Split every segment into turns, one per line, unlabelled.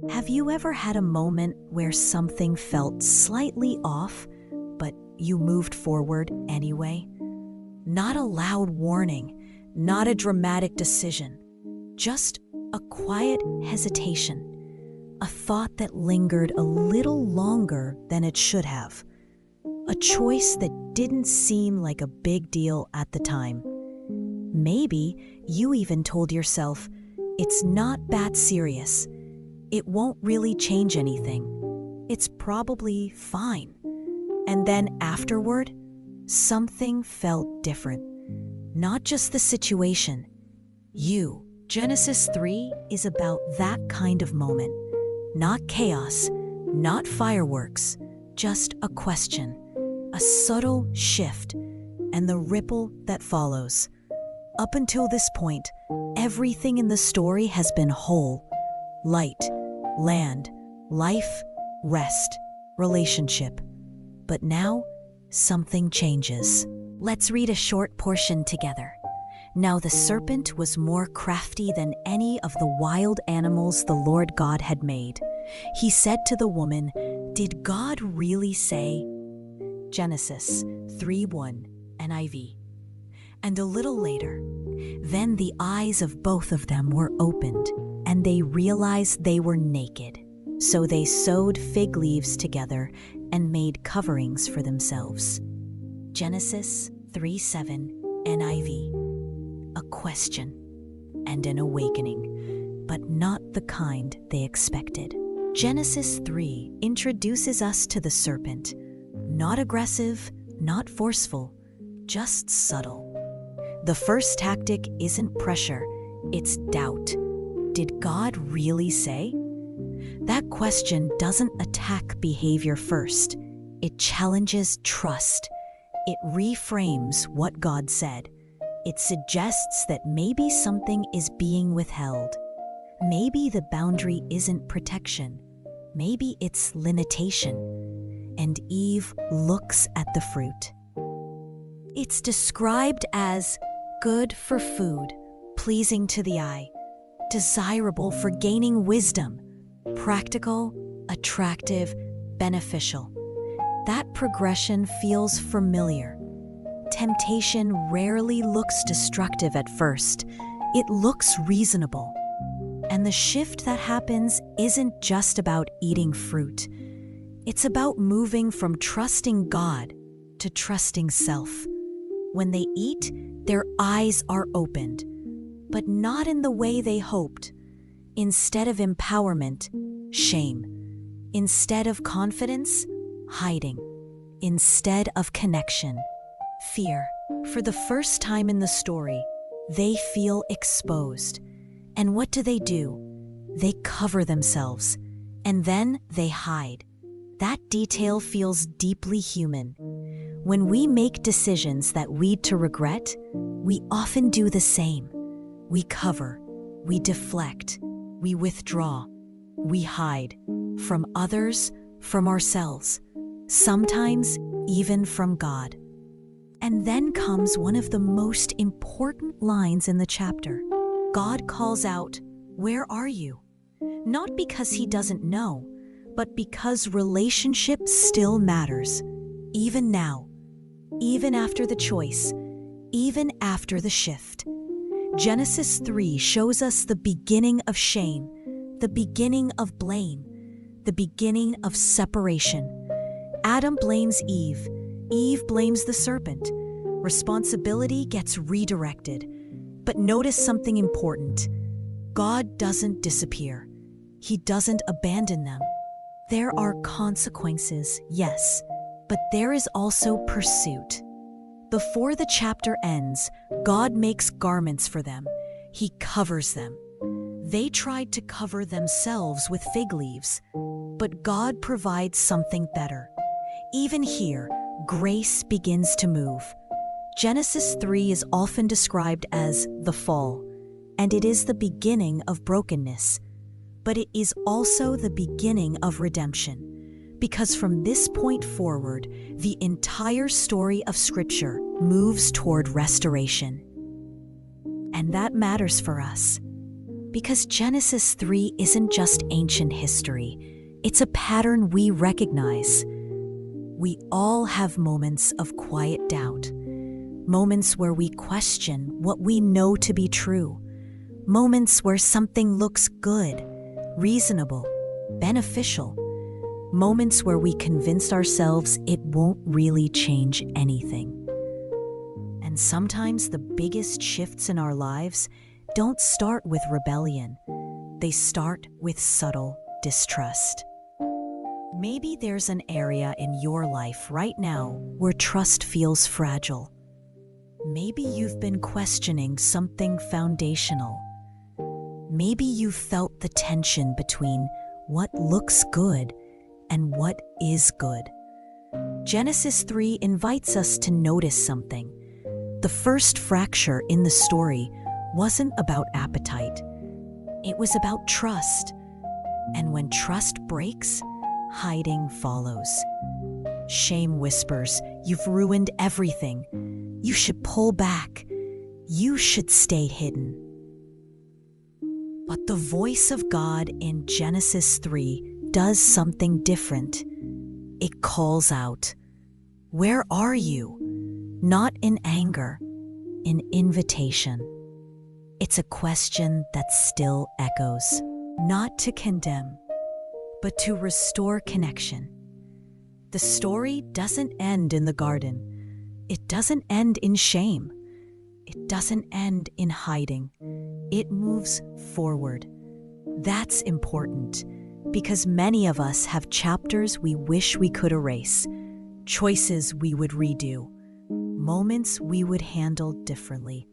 Have you ever had a moment where something felt slightly off, but you moved forward anyway? Not a loud warning, not a dramatic decision, just a quiet hesitation, a thought that lingered a little longer than it should have, a choice that didn't seem like a big deal at the time. Maybe you even told yourself, it's not that serious. It won't really change anything. It's probably fine. And then afterward, something felt different. Not just the situation. You. Genesis 3 is about that kind of moment. Not chaos, not fireworks, just a question, a subtle shift, and the ripple that follows. Up until this point, everything in the story has been whole. Light, land, life, rest, relationship. But now, something changes. Let's read a short portion together. Now the serpent was more crafty than any of the wild animals the Lord God had made. He said to the woman, "Did God really say?" Genesis 3:1 NIV. And a little later, then the eyes of both of them were opened, and they realized they were naked. So they sewed fig leaves together and made coverings for themselves. Genesis 3:7 NIV. A question and an awakening, but not the kind they expected. Genesis 3 introduces us to the serpent. Not aggressive, not forceful, just subtle. The first tactic isn't pressure, it's doubt. Did God really say? That question doesn't attack behavior first. It challenges trust. It reframes what God said. It suggests that maybe something is being withheld. Maybe the boundary isn't protection. Maybe it's limitation. And Eve looks at the fruit. It's described as good for food, pleasing to the eye, desirable for gaining wisdom, practical, attractive, beneficial. That progression feels familiar. Temptation rarely looks destructive at first. It looks reasonable. And the shift that happens isn't just about eating fruit. It's about moving from trusting God to trusting self. When they eat, their eyes are opened, but not in the way they hoped. Instead of empowerment, shame. Instead of confidence, hiding. Instead of connection, fear. For the first time in the story, they feel exposed. And what do? They cover themselves, and then they hide. That detail feels deeply human. When we make decisions that lead to regret, we often do the same. We cover, we deflect, we withdraw, we hide from others, from ourselves, sometimes even from God. And then comes one of the most important lines in the chapter. God calls out, "Where are you?" Not because he doesn't know, but because relationship still matters, even now, even after the choice, even after the shift. Genesis 3 shows us the beginning of shame, the beginning of blame, the beginning of separation. Adam blames Eve. Eve blames the serpent. Responsibility gets redirected. But notice something important. God doesn't disappear. He doesn't abandon them. There are consequences, yes, but there is also pursuit. Before the chapter ends, God makes garments for them. He covers them. They tried to cover themselves with fig leaves, but God provides something better. Even here, grace begins to move. Genesis 3 is often described as the fall, and it is the beginning of brokenness. But it is also the beginning of redemption, because from this point forward, the entire story of Scripture moves toward restoration. And that matters for us, Because Genesis 3 isn't just ancient history, it's a pattern we recognize. We all have moments of quiet doubt, moments where we question what we know to be true, moments where something looks good, reasonable, beneficial, moments where we convince ourselves it won't really change anything. And sometimes the biggest shifts in our lives don't start with rebellion. They start with subtle distrust. Maybe there's an area in your life right now where trust feels fragile. Maybe you've been questioning something foundational. Maybe you've felt the tension between what looks good and what is good. Genesis 3 invites us to notice something. The first fracture in the story wasn't about appetite. It was about trust. And when trust breaks, hiding follows. Shame whispers, "You've ruined everything. You should pull back. You should stay hidden." But the voice of God in Genesis 3 does something different. It calls out, "Where are you?" Not in anger, in invitation. It's a question that still echoes, not to condemn, but to restore connection. The story doesn't end in the garden. It doesn't end in shame. It doesn't end in hiding. It moves forward. That's important because many of us have chapters we wish we could erase, choices we would redo, moments we would handle differently.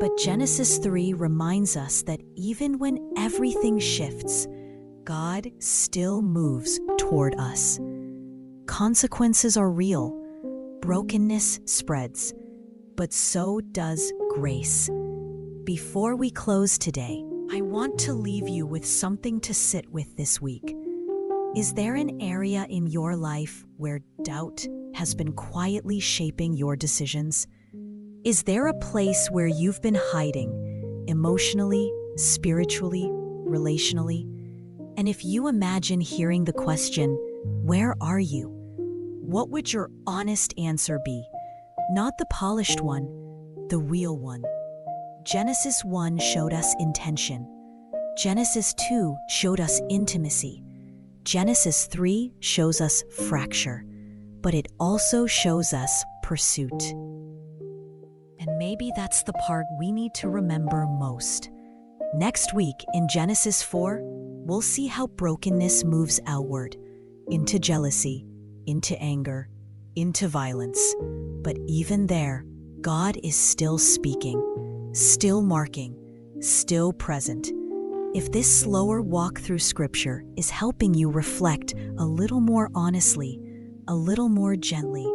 But Genesis 3 reminds us that even when everything shifts, God still moves toward us. Consequences are real. Brokenness spreads, but so does grace. Before we close today, I want to leave you with something to sit with this week. Is there an area in your life where doubt has been quietly shaping your decisions? Is there a place where you've been hiding, emotionally, spiritually, relationally? And if you imagine hearing the question, "Where are you?" what would your honest answer be? Not the polished one, the real one. Genesis 1 showed us intention. Genesis 2 showed us intimacy. Genesis 3 shows us fracture, but it also shows us pursuit. And maybe that's the part we need to remember most. Next week in Genesis 4, we'll see how brokenness moves outward, into jealousy, into anger, into violence. But even there, God is still speaking, still marking, still present. If this slower walk through Scripture is helping you reflect a little more honestly, a little more gently,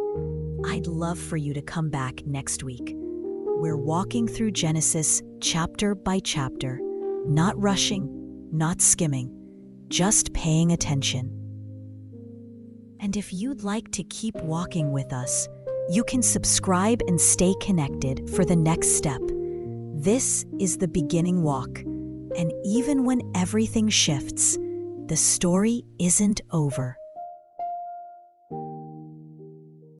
I'd love for you to come back next week. We're walking through Genesis chapter by chapter, not rushing, not skimming, just paying attention. And if you'd like to keep walking with us, you can subscribe and stay connected for the next step. This is the beginning walk, and even when everything shifts, the story isn't over.